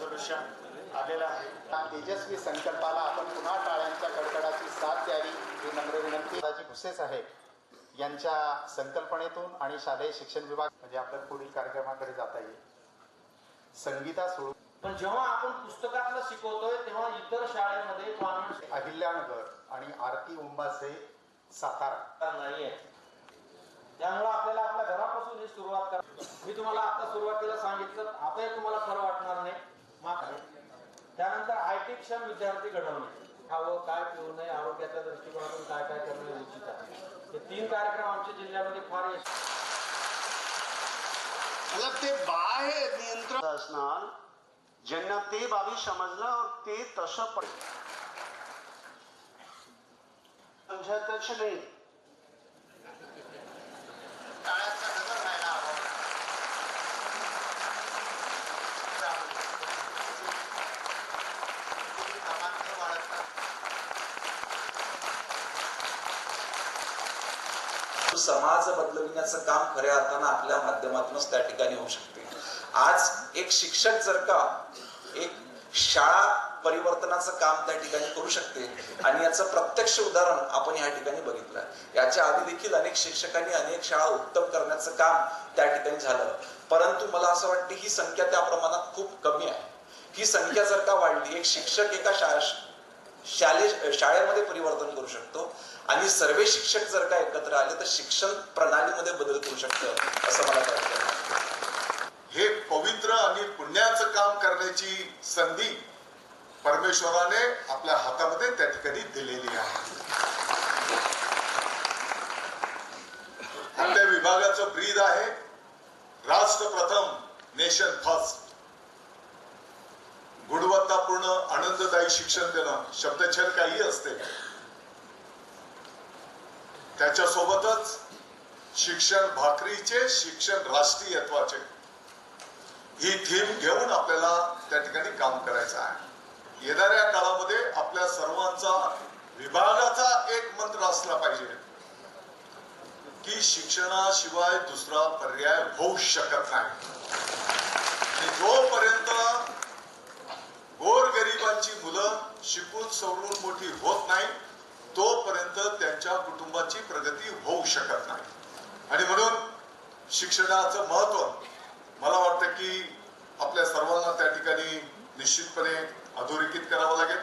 Resolution आलेलं आहे. तेजस्वी संकल्पाला आपण पुन्हा टाळ्यांच्या कडकडाची साथ द्यावी ही नम्र विनंती. भुसे साहेब यांच्या संकल्पनेतून आणि शालेय शिक्षण विभाग म्हणजे आपल्या पुढील कार्यक्रमाकडे जाता येईल. संगीता सोडून पण जेव्हा आपण पुस्तकातलं शिकवतोय तेव्हा इतर शाळेमध्ये अहिल्यानगर आणि आरती उंबासे सातारा नाहीये. त्यामुळे आपल्याला आपल्या घरापासून ही सुरुवात करा. मी तुम्हाला आता सुरुवातीला सांगितलं आपल्याला तुम्हाला खरं वाटणार नाही. त्यानंतर आयटी क्षम विद्यार्थी घडवणे, खावं काय पिऊ नये, आरोग्याच्या दृष्टिकोनातून काय काय करणे उचित आहे. हे 3 कार्यक्रम आमच्या जिल्ह्यामध्ये फार मतलब ते बाह्य नियंत्रण असणार ज्यांना ते बाबी समजलं और ते तसं पण पंचायतच नाही. टाळ्यांचा नगर राहायला हवा. क्रमांक वाढतात. समाज बदलविण्याचं काम खऱ्या अर्थानं आपल्या माध्यमातूनच त्या ठिकाणी होऊ शकते. आज एक शिक्षक जर का एक शाळा परिवर्तनाचं काम त्या ठिकाणी करू शकते आणि याचं प्रत्यक्ष उदाहरण आपण या ठिकाणी बघितलं. याच्या आधी देखील अनेक शिक्षकांनी अनेक शाळा उत्तम करण्याचं काम त्या ठिकाणी झालं, परंतु मला असं वाटतं ही संख्या त्या प्रमाणात खूप कमी आहे. ही संख्या जर का वाढली, एक शिक्षक एका शाळेमध्ये परिवर्तन करू शकतो आणि सर्व शिक्षक जर का एकत्र आले तर शिक्षण प्रणालीमध्ये बदल करू शकतं असं मला वाटतं. हे पवित्र आणि पुण्याचं काम करण्याची संधी परमेश्वराने आपल्या हातामध्ये त्या ठिकाणी दिलेली आहे. आपल्या विभागाचं ब्रीद आहे राष्ट्र प्रथम नेशन फर्स्ट. गुणवत्तापूर्ण आनंददायी शिक्षण देणं शब्दछल काही असते, त्याच्यासोबतच शिक्षण भाकरीचे, शिक्षण राष्ट्रीयत्वाचे ही थीम घेऊन आपल्याला त्या ठिकाणी काम करायचं आहे. येणाऱ्या काळामध्ये आपल्या सर्वांचा विभागाचा एक मंत्र असला पाहिजे की शिक्षणाशिवाय दुसरा पर्याय होऊ शकत नाही. आणि जोपर्यंत गोरगरिबांची मुलं शिकून सवरून मोठी होत नाही तोपर्यंत त्यांच्या कुटुंबाची प्रगती होऊ शकत नाही. आणि म्हणून शिक्षणाचं महत्व मला वाटतं की आपल्या सर्वांना त्या ठिकाणी निश्चितपणे अधोरेखित करावं लागेल.